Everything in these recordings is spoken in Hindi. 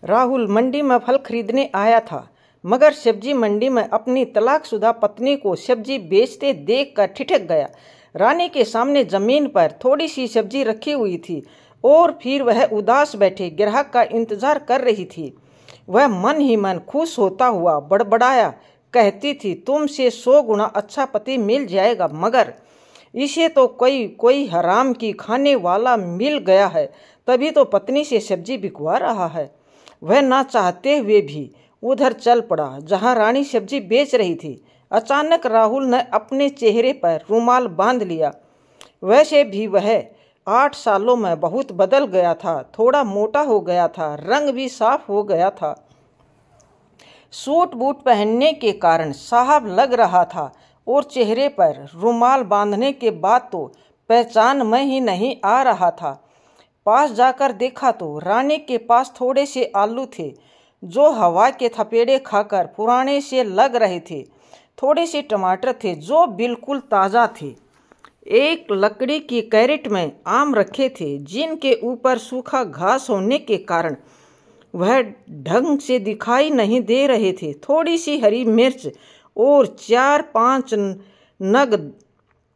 राहुल मंडी में फल खरीदने आया था, मगर सब्जी मंडी में अपनी तलाकशुदा पत्नी को सब्जी बेचते देखकर ठिठक गया। रानी के सामने जमीन पर थोड़ी सी सब्जी रखी हुई थी और फिर वह उदास बैठे ग्राहक का इंतजार कर रही थी। वह मन ही मन खुश होता हुआ बड़बड़ाया कहती थी, तुमसे 100 गुना अच्छा पति मिल जाएगा, मगर इसे तो कोई हराम की खाने वाला मिल गया है, तभी तो पत्नी से सब्जी बिकवा रहा है। वह ना चाहते हुए भी उधर चल पड़ा जहां रानी सब्जी बेच रही थी। अचानक राहुल ने अपने चेहरे पर रुमाल बांध लिया। वैसे भी वह 8 सालों में बहुत बदल गया था, थोड़ा मोटा हो गया था, रंग भी साफ हो गया था। सूट बूट पहनने के कारण साहब लग रहा था और चेहरे पर रुमाल बांधने के बाद तो पहचान में ही नहीं आ रहा था। पास जाकर देखा तो रानी के पास थोड़े से आलू थे जो हवा के थपेड़े खाकर पुराने से लग रहे थे। थोड़े से टमाटर थे जो बिल्कुल ताज़ा थे। एक लकड़ी की कैरेट में आम रखे थे जिनके ऊपर सूखा घास होने के कारण वह ढंग से दिखाई नहीं दे रहे थे। थोड़ी सी हरी मिर्च और 4-5 नग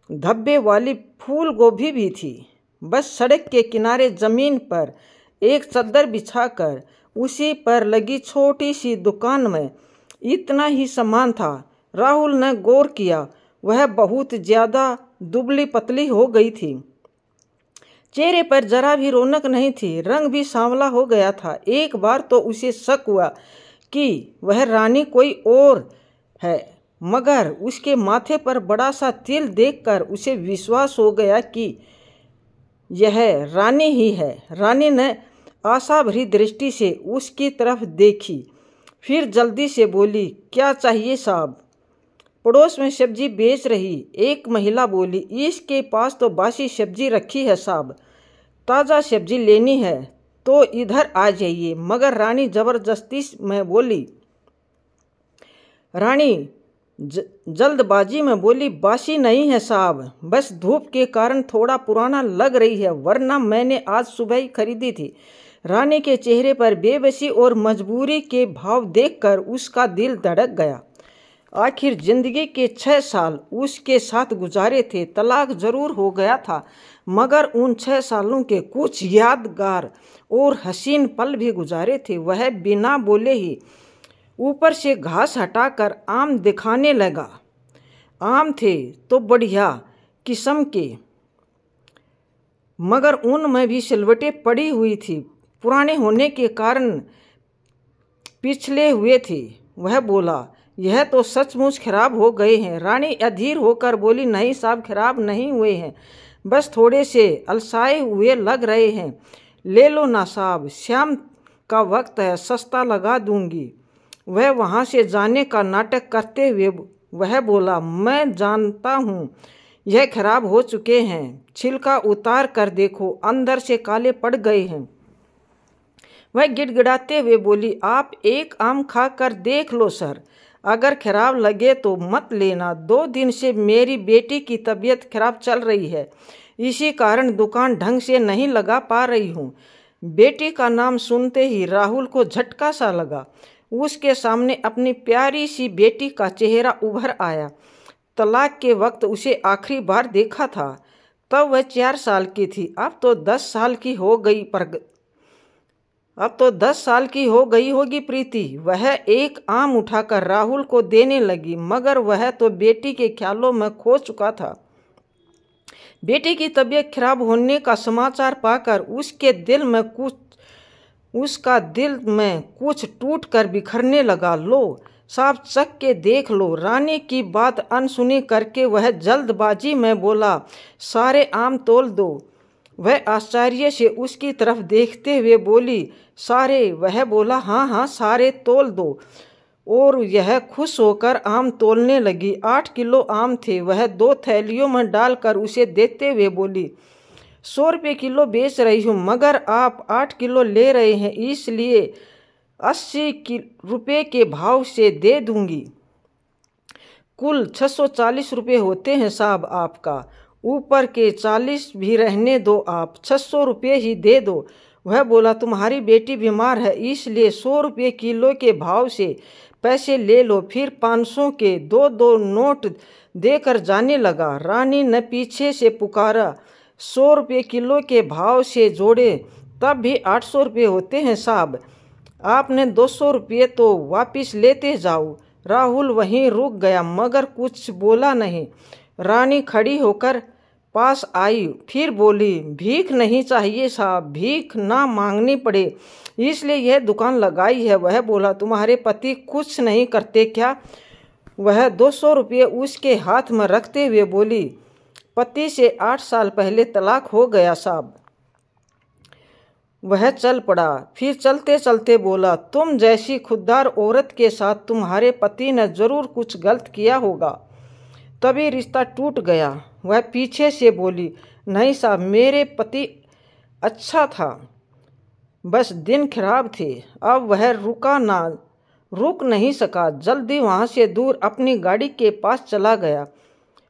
धब्बे वाली फूल गोभी भी थी। बस सड़क के किनारे जमीन पर एक चद्दर बिछाकर उसी पर लगी छोटी सी दुकान में इतना ही सामान था। राहुल ने गौर किया, वह बहुत ज़्यादा दुबली पतली हो गई थी। चेहरे पर जरा भी रौनक नहीं थी, रंग भी सांवला हो गया था। एक बार तो उसे शक हुआ कि वह रानी कोई और है, मगर उसके माथे पर बड़ा सा तिल देखकर उसे विश्वास हो गया कि यह रानी ही है। रानी ने आशा भरी दृष्टि से उसकी तरफ देखी, फिर जल्दी से बोली, क्या चाहिए साहब? पड़ोस में सब्जी बेच रही एक महिला बोली, इसके पास तो बासी सब्जी रखी है साहब, ताज़ा सब्जी लेनी है तो इधर आ जाइए। मगर रानी जबरदस्ती में बोली, रानी जल्दबाजी में बोली, बासी नहीं है साहब, बस धूप के कारण थोड़ा पुराना लग रही है, वरना मैंने आज सुबह ही खरीदी थी। रानी के चेहरे पर बेबसी और मजबूरी के भाव देखकर उसका दिल धड़क गया। आखिर जिंदगी के 6 साल उसके साथ गुजारे थे। तलाक जरूर हो गया था, मगर उन 6 सालों के कुछ यादगार और हसीन पल भी गुजारे थे। वह बिना बोले ही ऊपर से घास हटाकर आम दिखाने लगा। आम थे तो बढ़िया किस्म के, मगर उनमें भी सिलवटें पड़ी हुई थी, पुराने होने के कारण पिछले हुए थे। वह बोला, यह तो सचमुच खराब हो गए हैं। रानी अधीर होकर बोली, नहीं साहब, खराब नहीं हुए हैं, बस थोड़े से अलसाए हुए लग रहे हैं। ले लो ना साहब, शाम का वक्त है, सस्ता लगा दूंगी। वह वहाँ से जाने का नाटक करते हुए वह बोला, मैं जानता हूँ यह खराब हो चुके हैं, छिलका उतार कर देखो, अंदर से काले पड़ गए हैं। वह गिड़गिड़ाते हुए बोली, आप एक आम खा कर देख लो सर, अगर खराब लगे तो मत लेना। 2 दिन से मेरी बेटी की तबीयत खराब चल रही है, इसी कारण दुकान ढंग से नहीं लगा पा रही हूँ। बेटी का नाम सुनते ही राहुल को झटका सा लगा। उसके सामने अपनी प्यारी सी बेटी का चेहरा उभर आया। तलाक के वक्त उसे आखिरी बार देखा था, तब वह 4 साल की थी। अब तो 10 साल की हो गई, अब तो 10 साल की हो गई होगी प्रीति। वह एक आम उठाकर राहुल को देने लगी, मगर वह तो बेटी के ख्यालों में खो चुका था। बेटी की तबीयत खराब होने का समाचार पाकर उसका दिल में कुछ टूट कर बिखरने लगा। लो साहब, चख के देख लो। रानी की बात अनसुनी करके वह जल्दबाजी में बोला, सारे आम तोल दो। वह आश्चर्य से उसकी तरफ देखते हुए बोली, सारे? वह बोला, हाँ हाँ, सारे तोल दो। और यह खुश होकर आम तोलने लगी। 8 किलो आम थे। वह 2 थैलियों में डालकर उसे देते हुए बोली, 100 रुपये किलो बेच रही हूँ, मगर आप 8 किलो ले रहे हैं, इसलिए 80 रुपये के भाव से दे दूंगी। कुल 640 रुपये होते हैं साहब आपका, ऊपर के 40 भी रहने दो, आप 600 रुपये ही दे दो। वह बोला, तुम्हारी बेटी बीमार है, इसलिए 100 रुपये किलो के भाव से पैसे ले लो। फिर 500 के 2-2 नोट देकर जाने लगा। रानी ने पीछे से पुकारा, 100 रुपये किलो के भाव से जोड़े तब भी 800 रुपये होते हैं साहब, आपने 200 रुपये तो वापिस लेते जाओ। राहुल वहीं रुक गया मगर कुछ बोला नहीं। रानी खड़ी होकर पास आई, फिर बोली, भीख नहीं चाहिए साहब, भीख ना मांगनी पड़े इसलिए यह दुकान लगाई है। वह बोला, तुम्हारे पति कुछ नहीं करते क्या? वह 200 रुपये उसके हाथ में रखते हुए बोली, पति से 8 साल पहले तलाक हो गया साहब। वह चल पड़ा, फिर चलते चलते बोला, तुम जैसी खुददार औरत के साथ तुम्हारे पति ने जरूर कुछ गलत किया होगा, तभी रिश्ता टूट गया। वह पीछे से बोली, नहीं साहब, मेरे पति अच्छा था, बस दिन खराब थे। अब वह रुक नहीं सका, जल्दी वहाँ से दूर अपनी गाड़ी के पास चला गया।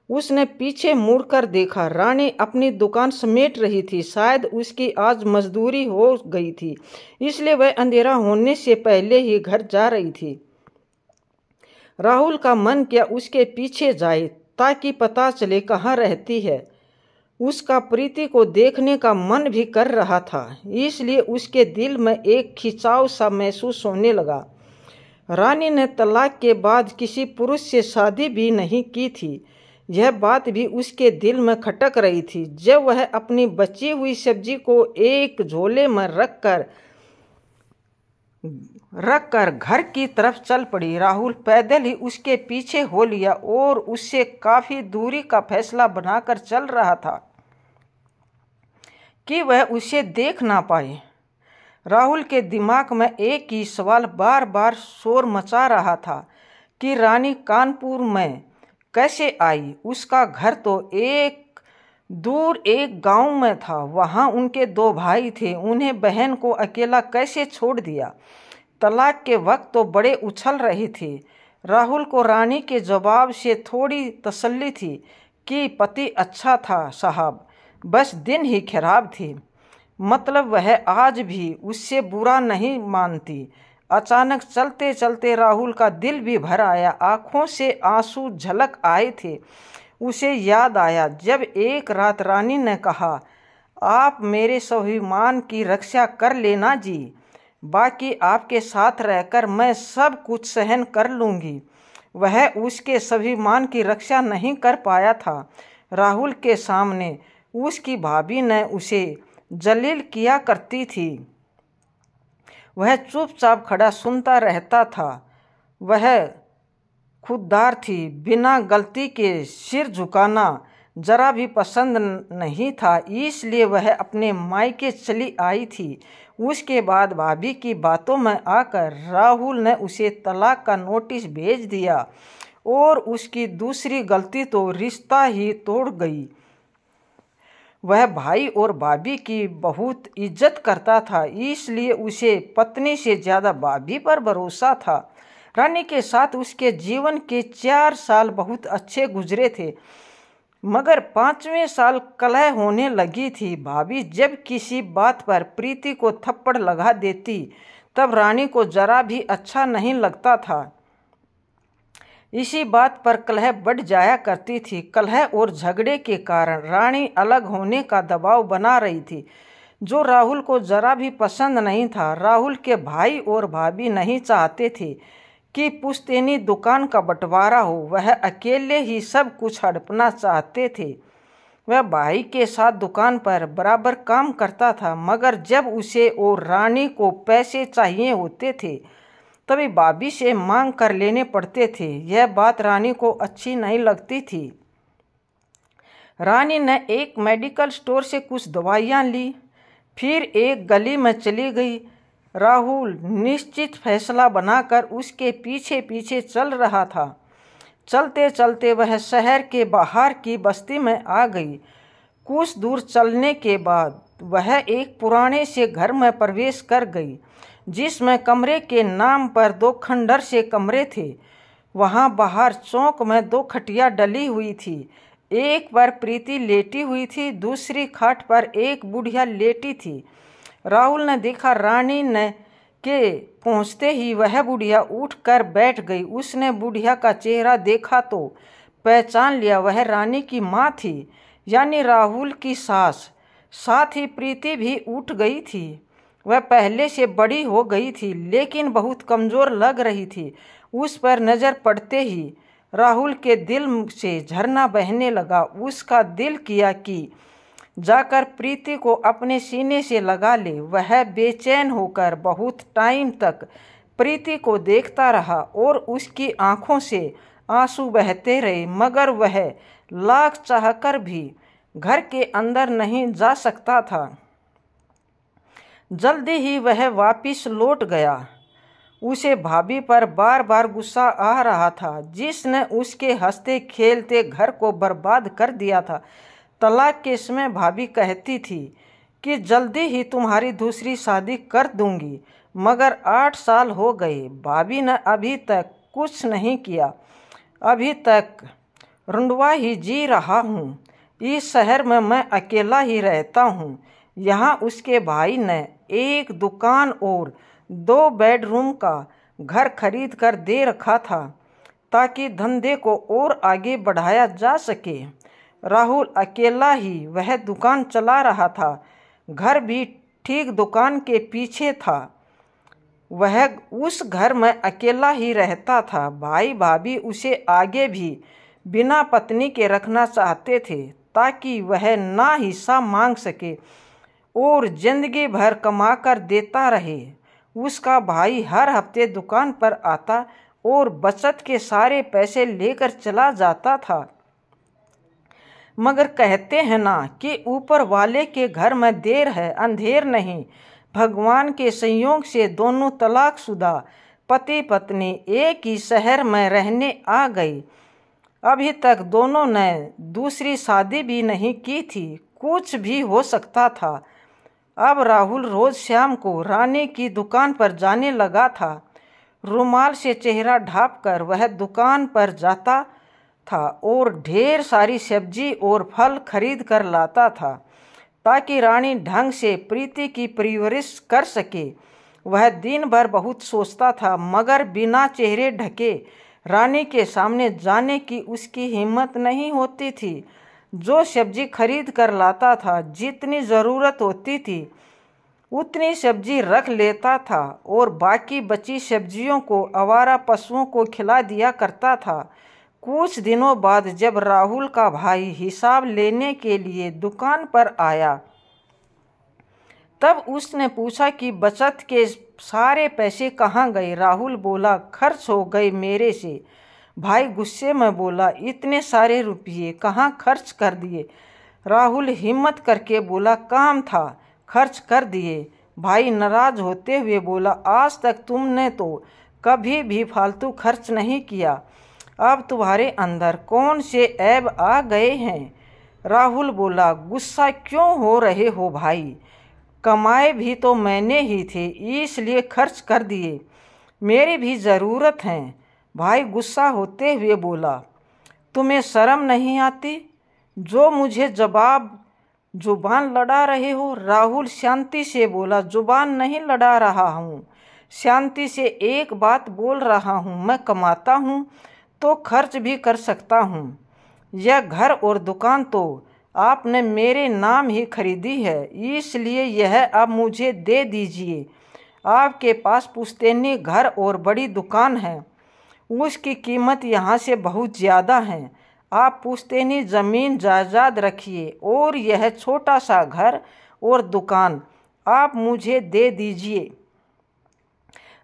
उसने पीछे मुड़कर देखा, रानी अपनी दुकान समेट रही थी। शायद उसकी आज मजदूरी हो गई थी, इसलिए वह अंधेरा होने से पहले ही घर जा रही थी। राहुल का मन किया उसके पीछे जाए ताकि पता चले कहाँ रहती है। उसका प्रीति को देखने का मन भी कर रहा था, इसलिए उसके दिल में एक खिंचाव सा महसूस होने लगा। रानी ने तलाक के बाद किसी पुरुष से शादी भी नहीं की थी, यह बात भी उसके दिल में खटक रही थी। जब वह अपनी बची हुई सब्जी को एक झोले में रखकर घर की तरफ चल पड़ी, राहुल पैदल ही उसके पीछे हो लिया और उससे काफी दूरी का फैसला बनाकर चल रहा था कि वह उसे देख ना पाए। राहुल के दिमाग में एक ही सवाल बार बार शोर मचा रहा था कि रानी कानपुर में कैसे आई। उसका घर तो एक गांव में था, वहां उनके 2 भाई थे, उन्हें बहन को अकेला कैसे छोड़ दिया। तलाक के वक्त तो बड़े उछल रहे थे। राहुल को रानी के जवाब से थोड़ी तसल्ली थी कि पति अच्छा था साहब, बस दिन ही खराब थे, मतलब वह आज भी उससे बुरा नहीं मानती। अचानक चलते चलते राहुल का दिल भी भर आया, आंखों से आंसू झलक आए थे। उसे याद आया जब एक रात रानी ने कहा, आप मेरे स्वाभिमान की रक्षा कर लेना जी, बाकी आपके साथ रहकर मैं सब कुछ सहन कर लूँगी। वह उसके स्वाभिमान की रक्षा नहीं कर पाया था। राहुल के सामने उसकी भाभी ने उसे जलील किया करती थी, वह चुपचाप खड़ा सुनता रहता था। वह खुददार थी, बिना गलती के सिर झुकाना जरा भी पसंद नहीं था, इसलिए वह अपने मायके चली आई थी। उसके बाद भाभी की बातों में आकर राहुल ने उसे तलाक का नोटिस भेज दिया और उसकी दूसरी गलती तो रिश्ता ही तोड़ गई। वह भाई और भाभी की बहुत इज्जत करता था, इसलिए उसे पत्नी से ज़्यादा भाभी पर भरोसा था। रानी के साथ उसके जीवन के 4 साल बहुत अच्छे गुजरे थे, मगर 5वें साल कलह होने लगी थी। भाभी जब किसी बात पर प्रीति को थप्पड़ लगा देती तब रानी को जरा भी अच्छा नहीं लगता था। इसी बात पर कलह बढ़ जाया करती थी। कलह और झगड़े के कारण रानी अलग होने का दबाव बना रही थी, जो राहुल को जरा भी पसंद नहीं था। राहुल के भाई और भाभी नहीं चाहते थे कि पुश्तैनी दुकान का बंटवारा हो, वह अकेले ही सब कुछ हड़पना चाहते थे। वह भाई के साथ दुकान पर बराबर काम करता था, मगर जब उसे और रानी को पैसे चाहिए होते थे तभी भाभी से मांग कर लेने पड़ते थे। यह बात रानी को अच्छी नहीं लगती थी। रानी ने एक मेडिकल स्टोर से कुछ दवाइयाँ ली, फिर एक गली में चली गई। राहुल निश्चित फैसला बनाकर उसके पीछे पीछे चल रहा था। चलते चलते वह शहर के बाहर की बस्ती में आ गई। कुछ दूर चलने के बाद वह एक पुराने से घर में प्रवेश कर गई, जिसमें कमरे के नाम पर 2 खंडर से कमरे थे। वहां बाहर चौक में 2 खटिया डली हुई थी, एक पर प्रीति लेटी हुई थी, दूसरी खाट पर एक बुढ़िया लेटी थी। राहुल ने देखा रानी ने के पहुंचते ही वह बुढ़िया उठकर बैठ गई। उसने बुढ़िया का चेहरा देखा तो पहचान लिया, वह रानी की माँ थी, यानी राहुल की सास। साथ ही प्रीति भी उठ गई थी। वह पहले से बड़ी हो गई थी लेकिन बहुत कमज़ोर लग रही थी। उस पर नज़र पड़ते ही राहुल के दिल से झरना बहने लगा। उसका दिल किया कि जाकर प्रीति को अपने सीने से लगा ले। वह बेचैन होकर बहुत टाइम तक प्रीति को देखता रहा और उसकी आंखों से आंसू बहते रहे, मगर वह लाख चाहकर भी घर के अंदर नहीं जा सकता था। जल्दी ही वह वापस लौट गया। उसे भाभी पर बार बार गुस्सा आ रहा था, जिसने उसके हंसते खेलते घर को बर्बाद कर दिया था। तलाक के समय भाभी कहती थी कि जल्दी ही तुम्हारी दूसरी शादी कर दूंगी, मगर 8 साल हो गए, भाभी ने अभी तक कुछ नहीं किया। अभी तक रुंडवा ही जी रहा हूँ। इस शहर में मैं अकेला ही रहता हूँ। यहाँ उसके भाई ने एक दुकान और 2 बेडरूम का घर खरीद कर दे रखा था ताकि धंधे को और आगे बढ़ाया जा सके। राहुल अकेला ही वह दुकान चला रहा था। घर भी ठीक दुकान के पीछे था। वह उस घर में अकेला ही रहता था। भाई भाभी उसे आगे भी बिना पत्नी के रखना चाहते थे ताकि वह ना हिस्सा मांग सके और जिंदगी भर कमा कर देता रहे। उसका भाई हर हफ्ते दुकान पर आता और बचत के सारे पैसे लेकर चला जाता था। मगर कहते हैं ना कि ऊपर वाले के घर में देर है अंधेर नहीं। भगवान के संयोग से दोनों तलाकशुदा पति पत्नी एक ही शहर में रहने आ गई। अभी तक दोनों ने दूसरी शादी भी नहीं की थी। कुछ भी हो सकता था। अब राहुल रोज शाम को रानी की दुकान पर जाने लगा था। रुमाल से चेहरा ढांपकर वह दुकान पर जाता था और ढेर सारी सब्जी और फल खरीद कर लाता था ताकि रानी ढंग से प्रीति की परवरिश कर सके। वह दिन भर बहुत सोचता था, मगर बिना चेहरे ढके रानी के सामने जाने की उसकी हिम्मत नहीं होती थी। जो सब्जी खरीद कर लाता था, जितनी ज़रूरत होती थी उतनी सब्जी रख लेता था और बाकी बची सब्जियों को आवारा पशुओं को खिला दिया करता था। कुछ दिनों बाद जब राहुल का भाई हिसाब लेने के लिए दुकान पर आया, तब उसने पूछा कि बचत के सारे पैसे कहाँ गए। राहुल बोला, खर्च हो गए मेरे से। भाई गुस्से में बोला, इतने सारे रुपये कहाँ खर्च कर दिए। राहुल हिम्मत करके बोला, काम था, खर्च कर दिए। भाई नाराज होते हुए बोला, आज तक तुमने तो कभी भी फालतू खर्च नहीं किया। अब तुम्हारे अंदर कौन से ऐब आ गए हैं। राहुल बोला, गुस्सा क्यों हो रहे हो भाई, कमाए भी तो मैंने ही थे, इसलिए खर्च कर दिए, मेरी भी ज़रूरत है। भाई गुस्सा होते हुए बोला, तुम्हें शर्म नहीं आती जो मुझे जुबान लड़ा रहे हो। राहुल शांति से बोला, जुबान नहीं लड़ा रहा हूँ, शांति से एक बात बोल रहा हूँ। मैं कमाता हूँ तो खर्च भी कर सकता हूँ। यह घर और दुकान तो आपने मेरे नाम ही खरीदी है, इसलिए यह अब मुझे दे दीजिए। आपके पास पुश्तैनी घर और बड़ी दुकान है, उसकी कीमत यहाँ से बहुत ज़्यादा है। आप पुश्तैनी ज़मीन जायदाद रखिए और यह छोटा सा घर और दुकान आप मुझे दे दीजिए।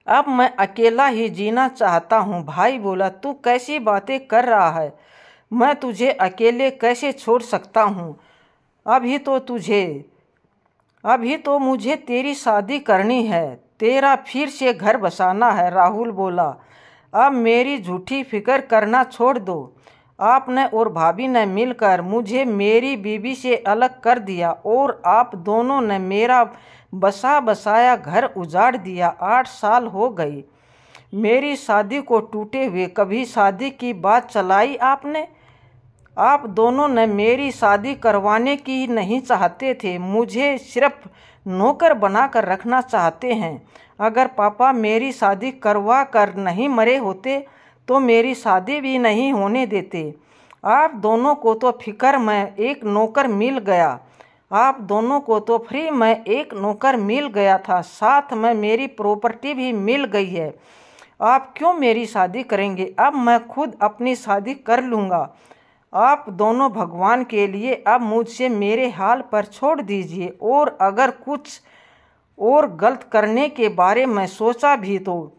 अब मैं अकेला ही जीना चाहता हूँ। भाई बोला, तू कैसी बातें कर रहा है, मैं तुझे अकेले कैसे छोड़ सकता हूँ। अभी तो मुझे तेरी शादी करनी है, तेरा फिर से घर बसाना है। राहुल बोला, अब मेरी झूठी फिक्र करना छोड़ दो। आपने और भाभी ने मिलकर मुझे मेरी बीवी से अलग कर दिया और आप दोनों ने मेरा बसा बसाया घर उजाड़ दिया। 8 साल हो गई मेरी शादी को टूटे हुए, कभी शादी की बात चलाई आपने? आप दोनों ने मेरी शादी करवाने की नहीं चाहते थे, मुझे सिर्फ नौकर बनाकर रखना चाहते हैं। अगर पापा मेरी शादी करवा कर नहीं मरे होते तो मेरी शादी भी नहीं होने देते। आप दोनों को तो फिक्र में एक नौकर मिल गया, आप दोनों को तो फ्री में एक नौकर मिल गया था, साथ में मेरी प्रॉपर्टी भी मिल गई है। आप क्यों मेरी शादी करेंगे? अब मैं खुद अपनी शादी कर लूँगा। आप दोनों भगवान के लिए अब मुझसे मेरे हाल पर छोड़ दीजिए, और अगर कुछ और गलत करने के बारे में सोचा भी तो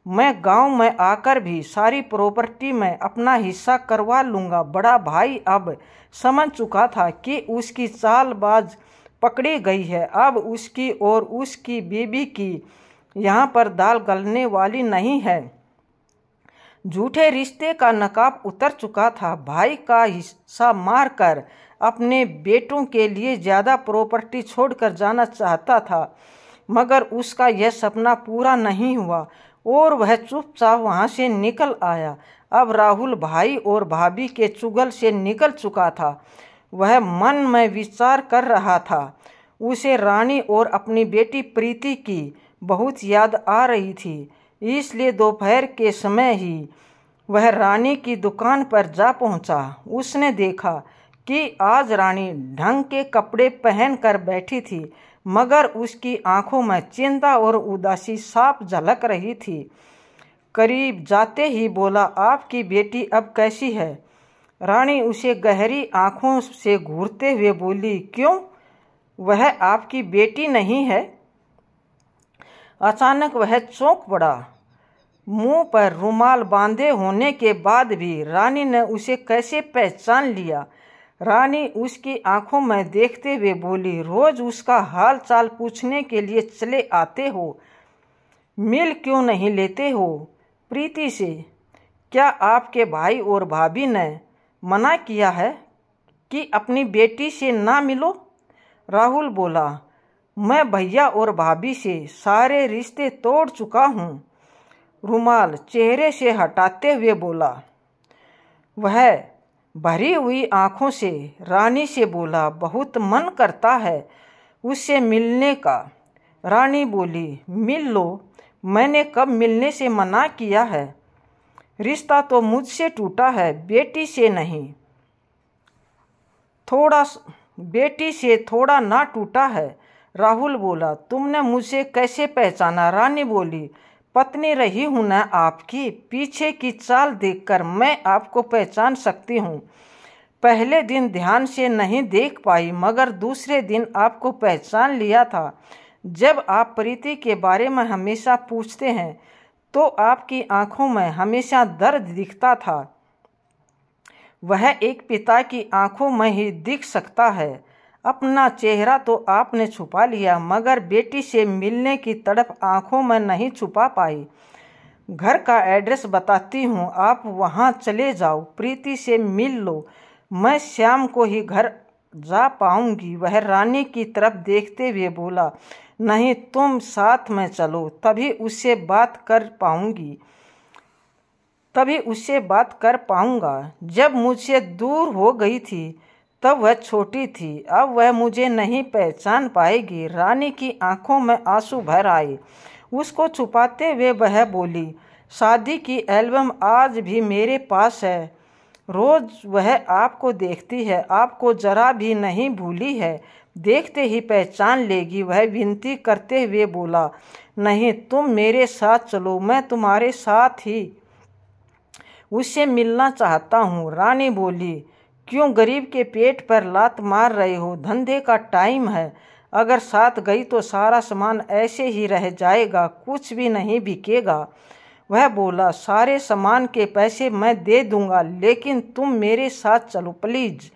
मैं गांव में आकर भी सारी प्रॉपर्टी में अपना हिस्सा करवा लूँगा। बड़ा भाई अब समझ चुका था कि उसकी चालबाज पकड़ी गई है। अब उसकी और उसकी बीबी की यहाँ पर दाल गलने वाली नहीं है। झूठे रिश्ते का नकाब उतर चुका था। भाई का हिस्सा मारकर अपने बेटों के लिए ज़्यादा प्रॉपर्टी छोड़कर जाना चाहता था, मगर उसका यह सपना पूरा नहीं हुआ और वह चुपचाप वहाँ से निकल आया। अब राहुल भाई और भाभी के चुगल से निकल चुका था। वह मन में विचार कर रहा था। उसे रानी और अपनी बेटी प्रीति की बहुत याद आ रही थी, इसलिए दोपहर के समय ही वह रानी की दुकान पर जा पहुंचा। उसने देखा कि आज रानी ढंग के कपड़े पहनकर बैठी थी, मगर उसकी आंखों में चिंता और उदासी साफ झलक रही थी। करीब जाते ही बोला, आपकी बेटी अब कैसी है? रानी उसे गहरी आंखों से घूरते हुए बोली, क्यों, वह आपकी बेटी नहीं है? अचानक वह चौंक पड़ा। मुंह पर रुमाल बांधे होने के बाद भी रानी ने उसे कैसे पहचान लिया? रानी उसकी आंखों में देखते हुए बोली, रोज उसका हाल चाल पूछने के लिए चले आते हो, मिल क्यों नहीं लेते हो प्रीति से? क्या आपके भाई और भाभी ने मना किया है कि अपनी बेटी से ना मिलो? राहुल बोला, मैं भैया और भाभी से सारे रिश्ते तोड़ चुका हूँ। रुमाल चेहरे से हटाते हुए बोला। वह भरी हुई आंखों से रानी से बोला, बहुत मन करता है उससे मिलने का। रानी बोली, मिल लो, मैंने कब मिलने से मना किया है? रिश्ता तो मुझसे टूटा है, बेटी से नहीं। बेटी से थोड़ा ना टूटा है। राहुल बोला, तुमने मुझे कैसे पहचाना? रानी बोली, पत्नी रही हूं ना आपकी, पीछे की चाल देखकर मैं आपको पहचान सकती हूँ। पहले दिन ध्यान से नहीं देख पाई, मगर दूसरे दिन आपको पहचान लिया था। जब आप प्रीति के बारे में हमेशा पूछते हैं तो आपकी आंखों में हमेशा दर्द दिखता था। वह एक पिता की आंखों में ही दिख सकता है। अपना चेहरा तो आपने छुपा लिया, मगर बेटी से मिलने की तड़प आंखों में नहीं छुपा पाई। घर का एड्रेस बताती हूँ, आप वहाँ चले जाओ, प्रीति से मिल लो। मैं शाम को ही घर जा पाऊंगी। वह रानी की तरफ देखते हुए बोला, नहीं, तुम साथ में चलो, तभी उससे बात कर पाऊंगा। जब मुझसे दूर हो गई थी तब वह छोटी थी, अब वह मुझे नहीं पहचान पाएगी। रानी की आंखों में आंसू भर आए। उसको छुपाते हुए वह बोली, शादी की एल्बम आज भी मेरे पास है, रोज वह आपको देखती है, आपको जरा भी नहीं भूली है, देखते ही पहचान लेगी। वह विनती करते हुए बोला, नहीं, तुम मेरे साथ चलो, मैं तुम्हारे साथ ही उससे मिलना चाहता हूँ। रानी बोली, क्यों, गरीब के पेट पर लात मार रहे हो? धंधे का टाइम है, अगर साथ गई तो सारा सामान ऐसे ही रह जाएगा, कुछ भी नहीं बिकेगा। वह बोला, सारे सामान के पैसे मैं दे दूंगा, लेकिन तुम मेरे साथ चलो प्लीज।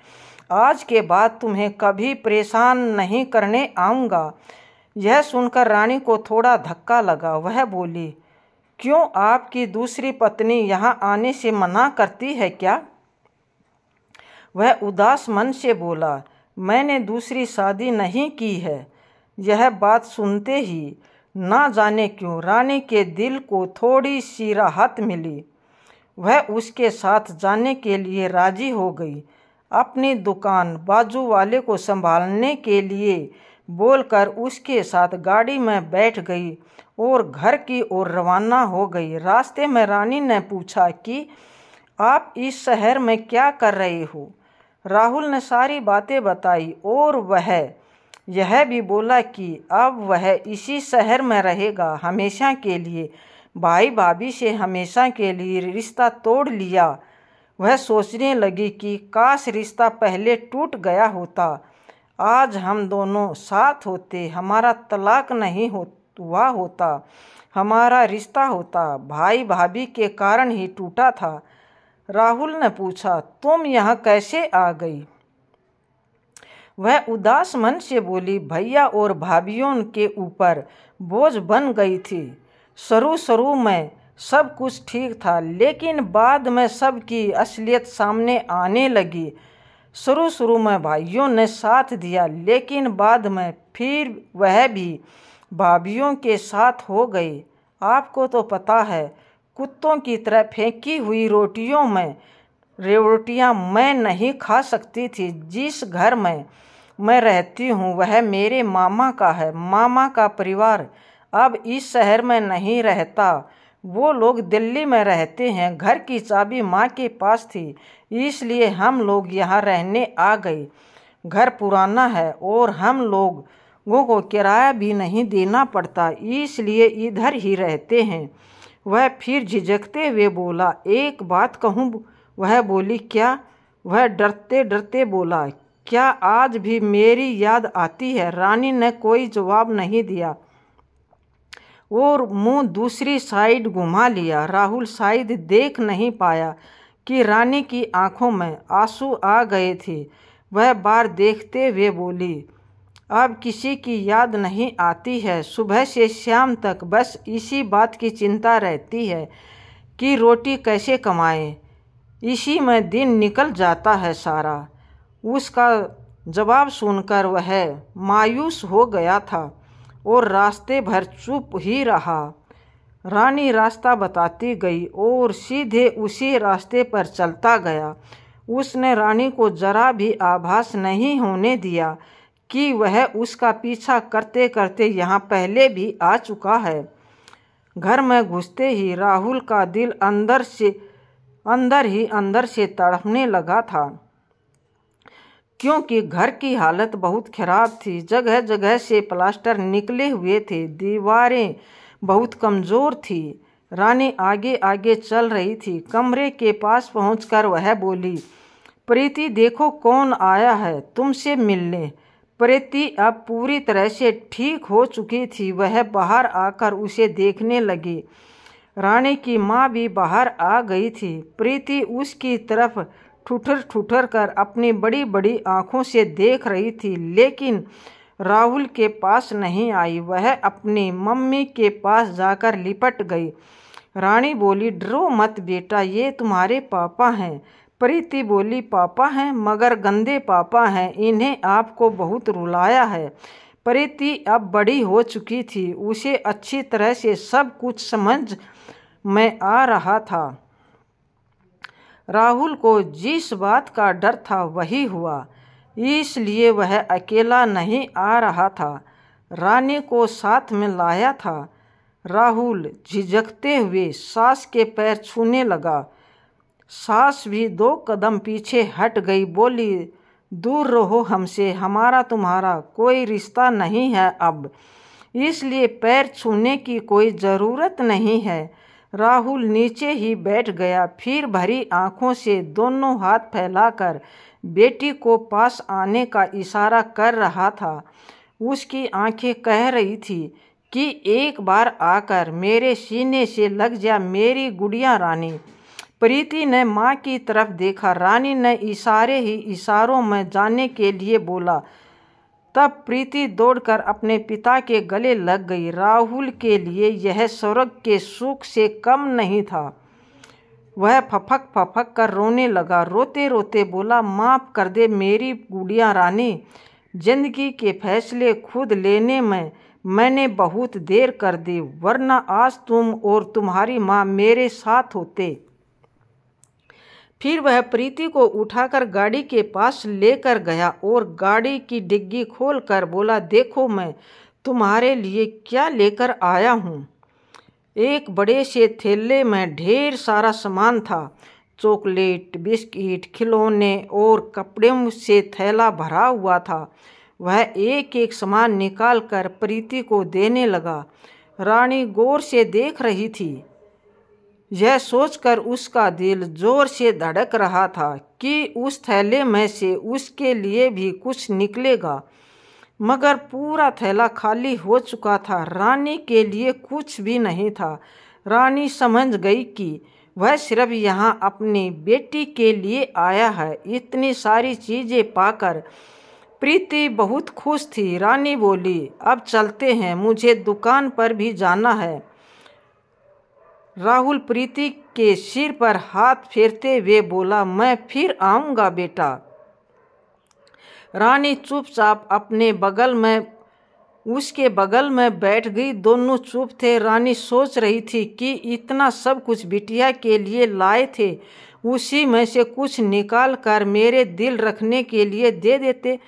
आज के बाद तुम्हें कभी परेशान नहीं करने आऊँगा। यह सुनकर रानी को थोड़ा धक्का लगा। वह बोली, क्यों, आपकी दूसरी पत्नी यहाँ आने से मना करती है क्या? वह उदास मन से बोला, मैंने दूसरी शादी नहीं की है। यह बात सुनते ही ना जाने क्यों रानी के दिल को थोड़ी सी राहत मिली। वह उसके साथ जाने के लिए राजी हो गई। अपनी दुकान बाजू वाले को संभालने के लिए बोलकर उसके साथ गाड़ी में बैठ गई और घर की ओर रवाना हो गई। रास्ते में रानी ने पूछा कि आप इस शहर में क्या कर रहे हो? राहुल ने सारी बातें बताई और वह यह भी बोला कि अब वह इसी शहर में रहेगा हमेशा के लिए। भाई भाभी से हमेशा के लिए रिश्ता तोड़ लिया। वह सोचने लगी कि काश रिश्ता पहले टूट गया होता, आज हम दोनों साथ होते, हमारा तलाक नहीं हुआ होता, हमारा रिश्ता होता। भाई भाभी के कारण ही टूटा था। राहुल ने पूछा, तुम यहाँ कैसे आ गई? वह उदास मन से बोली, भैया और भाभीयों के ऊपर बोझ बन गई थी। शुरू में सब कुछ ठीक था, लेकिन बाद में सबकी असलियत सामने आने लगी। शुरू में भाइयों ने साथ दिया, लेकिन बाद में फिर वह भी भाभीयों के साथ हो गई। आपको तो पता है, कुत्तों की तरह फेंकी हुई रोटियां मैं नहीं खा सकती थी। जिस घर में मैं रहती हूँ वह मेरे मामा का है। मामा का परिवार अब इस शहर में नहीं रहता, वो लोग दिल्ली में रहते हैं। घर की चाबी माँ के पास थी, इसलिए हम लोग यहाँ रहने आ गए। घर पुराना है और हम लोगों को किराया भी नहीं देना पड़ता, इसलिए इधर ही रहते हैं। वह फिर झिझकते हुए बोला, एक बात कहूँ? वह बोली, क्या? वह डरते डरते बोला, क्या आज भी मेरी याद आती है? रानी ने कोई जवाब नहीं दिया और मुंह दूसरी साइड घुमा लिया। राहुल शायद देख नहीं पाया कि रानी की आंखों में आंसू आ गए थे। वह बार देखते हुए बोली, अब किसी की याद नहीं आती है। सुबह से शाम तक बस इसी बात की चिंता रहती है कि रोटी कैसे कमाएं। इसी में दिन निकल जाता है सारा। उसका जवाब सुनकर वह मायूस हो गया था और रास्ते भर चुप ही रहा। रानी रास्ता बताती गई और सीधे उसी रास्ते पर चलता गया। उसने रानी को जरा भी आभास नहीं होने दिया कि वह उसका पीछा करते करते यहाँ पहले भी आ चुका है। घर में घुसते ही राहुल का दिल अंदर से तड़पने लगा था, क्योंकि घर की हालत बहुत खराब थी। जगह जगह से प्लास्टर निकले हुए थे, दीवारें बहुत कमज़ोर थी। रानी आगे आगे चल रही थी। कमरे के पास पहुंचकर वह बोली, प्रीति देखो कौन आया है तुमसे मिलने। प्रीति अब पूरी तरह से ठीक हो चुकी थी। वह बाहर आकर उसे देखने लगी। रानी की माँ भी बाहर आ गई थी। प्रीति उसकी तरफ ठुठर कर अपनी बड़ी बड़ी आँखों से देख रही थी, लेकिन राहुल के पास नहीं आई। वह अपनी मम्मी के पास जाकर लिपट गई। रानी बोली, डरो मत बेटा, ये तुम्हारे पापा हैं। प्रीति बोली, पापा हैं? मगर गंदे पापा हैं, इन्हें आपको बहुत रुलाया है। प्रीति अब बड़ी हो चुकी थी, उसे अच्छी तरह से सब कुछ समझ में आ रहा था। राहुल को जिस बात का डर था वही हुआ, इसलिए वह अकेला नहीं आ रहा था, रानी को साथ में लाया था। राहुल झिझकते हुए सास के पैर छूने लगा। सास भी 2 कदम पीछे हट गई, बोली, दूर रहो हमसे, हमारा तुम्हारा कोई रिश्ता नहीं है अब, इसलिए पैर छूने की कोई ज़रूरत नहीं है। राहुल नीचे ही बैठ गया, फिर भरी आंखों से दोनों हाथ फैलाकर बेटी को पास आने का इशारा कर रहा था। उसकी आंखें कह रही थी कि एक बार आकर मेरे सीने से लग जा मेरी गुड़िया रानी। प्रीति ने माँ की तरफ देखा। रानी ने इशारों में जाने के लिए बोला। तब प्रीति दौड़कर अपने पिता के गले लग गई। राहुल के लिए यह स्वर्ग के सुख से कम नहीं था। वह फपक कर रोने लगा। रोते रोते बोला, माफ़ कर दे मेरी गुड़िया रानी, जिंदगी के फैसले खुद लेने में मैंने बहुत देर कर दी, वरना आज तुम और तुम्हारी माँ मेरे साथ होते। फिर वह प्रीति को उठाकर गाड़ी के पास लेकर गया और गाड़ी की डिग्गी खोलकर बोला, देखो मैं तुम्हारे लिए क्या लेकर आया हूँ। एक बड़े से थैले में ढेर सारा सामान था। चॉकलेट, बिस्किट, खिलौने और कपड़े से थैला भरा हुआ था। वह एक एक सामान निकाल कर प्रीति को देने लगा। रानी गौर से देख रही थी। यह सोचकर उसका दिल जोर से धड़क रहा था कि उस थैले में से उसके लिए भी कुछ निकलेगा, मगर पूरा थैला खाली हो चुका था। रानी के लिए कुछ भी नहीं था। रानी समझ गई कि वह सिर्फ यहाँ अपनी बेटी के लिए आया है। इतनी सारी चीज़ें पाकर प्रीति बहुत खुश थी। रानी बोली, अब चलते हैं, मुझे दुकान पर भी जाना है। राहुल प्रीति के सिर पर हाथ फेरते हुए बोला, मैं फिर आऊँगा बेटा। रानी चुपचाप अपने बगल में उसके बगल में बैठ गई। दोनों चुप थे। रानी सोच रही थी कि इतना सब कुछ बिटिया के लिए लाए थे, उसी में से कुछ निकाल कर मेरे दिल रखने के लिए दे देते।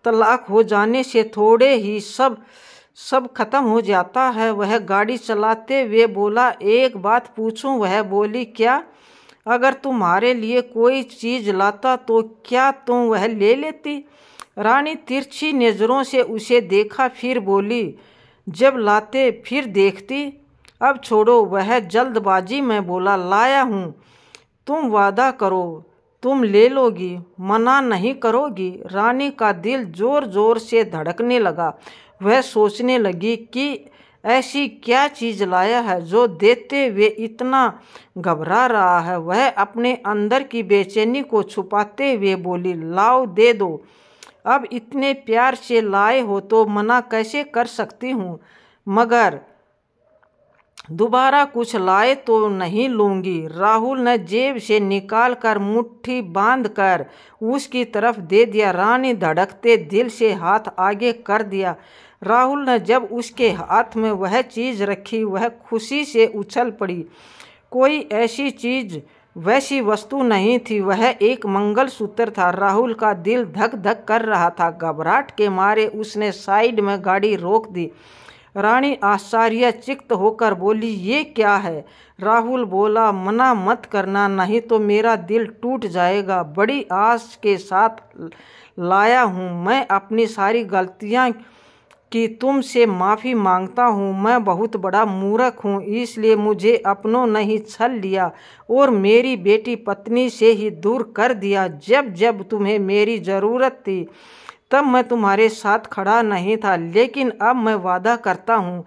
तलाक हो जाने से थोड़े ही सब खत्म हो जाता है। वह गाड़ी चलाते हुए बोला, एक बात पूछूं? वह बोली, क्या? अगर तुम्हारे लिए कोई चीज़ लाता तो क्या तुम वह ले लेती? रानी तिरछी नज़रों से उसे देखा, फिर बोली, जब लाते फिर देखती। अब छोड़ो। वह जल्दबाजी में बोला, लाया हूँ, तुम वादा करो तुम ले लोगी, मना नहीं करोगी। रानी का दिल जोर जोर से धड़कने लगा। वह सोचने लगी कि ऐसी क्या चीज़ लाया है जो देते हुए इतना घबरा रहा है। वह अपने अंदर की बेचैनी को छुपाते हुए बोली, लाओ, दे दो। अब इतने प्यार से लाए हो तो मना कैसे कर सकती हूँ, मगर दोबारा कुछ लाए तो नहीं लूँगी। राहुल ने जेब से निकाल कर मुट्ठी बांध कर उसकी तरफ दे दिया। रानी धड़कते दिल से हाथ आगे कर दिया। राहुल ने जब उसके हाथ में वह चीज़ रखी, वह खुशी से उछल पड़ी। कोई ऐसी चीज़, वैसी वस्तु नहीं थी, वह एक मंगलसूत्र था। राहुल का दिल धक धक कर रहा था। घबराहट के मारे उसने साइड में गाड़ी रोक दी। रानी आश्चर्यचकित होकर बोली, ये क्या है? राहुल बोला, मना मत करना, नहीं तो मेरा दिल टूट जाएगा। बड़ी आस के साथ लाया हूँ। मैं अपनी सारी गलतियाँ की तुमसे माफ़ी मांगता हूँ। मैं बहुत बड़ा मूर्ख हूँ, इसलिए मुझे अपनों ने ही छल लिया और मेरी बेटी पत्नी से ही दूर कर दिया। जब जब तुम्हें मेरी ज़रूरत थी तब मैं तुम्हारे साथ खड़ा नहीं था, लेकिन अब मैं वादा करता हूँ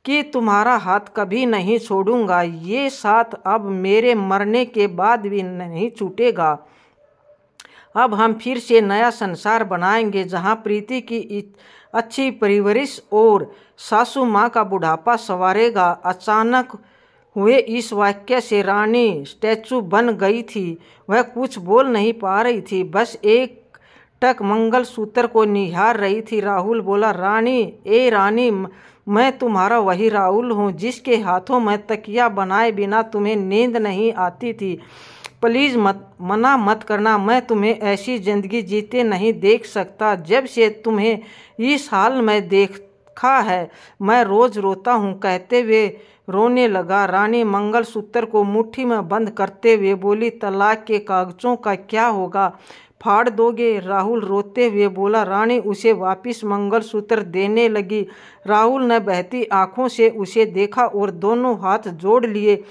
कि तुम्हारा हाथ कभी नहीं छोड़ूंगा। ये साथ अब मेरे मरने के बाद भी नहीं छूटेगा। अब हम फिर से नया संसार बनाएंगे जहाँ प्रीति की अच्छी परवरिश और सासू माँ का बुढ़ापा संवारेगा। अचानक हुए इस वाक्य से रानी स्टैचू बन गई थी। वह कुछ बोल नहीं पा रही थी, बस एक टक मंगलसूत्र को निहार रही थी। राहुल बोला, रानी, ए रानी, मैं तुम्हारा वही राहुल हूँ जिसके हाथों में तकिया बनाए बिना तुम्हें नींद नहीं आती थी। प्लीज़ मना मत करना, मैं तुम्हें ऐसी ज़िंदगी जीते नहीं देख सकता। जब से तुम्हें इस हाल में देखा है मैं रोज़ रोता हूँ। कहते हुए रोने लगा। रानी मंगलसूत्र को मुट्ठी में बंद करते हुए बोली, तलाक के कागज़ों का क्या होगा, फाड़ दोगे? राहुल रोते हुए बोला। रानी उसे वापस मंगलसूत्र देने लगी। राहुल ने बहती आंखों से उसे देखा और दोनों हाथ जोड़ लिए।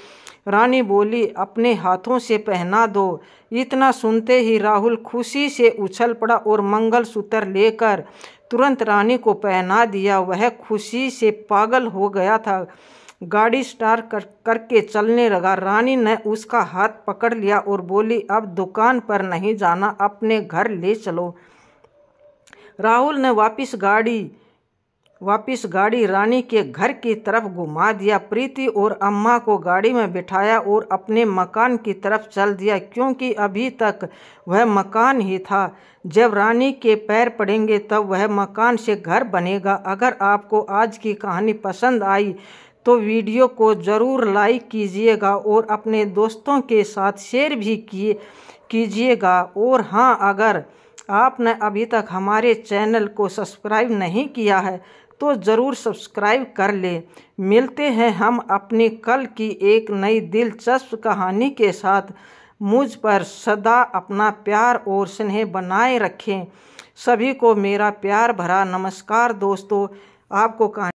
रानी बोली, अपने हाथों से पहना दो। इतना सुनते ही राहुल खुशी से उछल पड़ा और मंगलसूत्र लेकर तुरंत रानी को पहना दिया। वह खुशी से पागल हो गया था। गाड़ी स्टार्ट करके चलने लगा। रानी ने उसका हाथ पकड़ लिया और बोली, अब दुकान पर नहीं जाना, अपने घर ले चलो। राहुल ने वापस गाड़ी रानी के घर की तरफ घुमा दिया। प्रीति और अम्मा को गाड़ी में बिठाया और अपने मकान की तरफ चल दिया, क्योंकि अभी तक वह मकान ही था। जब रानी के पैर पड़ेंगे तब वह मकान से घर बनेगा। अगर आपको आज की कहानी पसंद आई तो वीडियो को ज़रूर लाइक कीजिएगा और अपने दोस्तों के साथ शेयर भी कीजिएगा। और हाँ, अगर आपने अभी तक हमारे चैनल को सब्सक्राइब नहीं किया है तो ज़रूर सब्सक्राइब कर ले। मिलते हैं हम अपनी कल की एक नई दिलचस्प कहानी के साथ। मुझ पर सदा अपना प्यार और स्नेह बनाए रखें। सभी को मेरा प्यार भरा नमस्कार। दोस्तों, आपको कहानी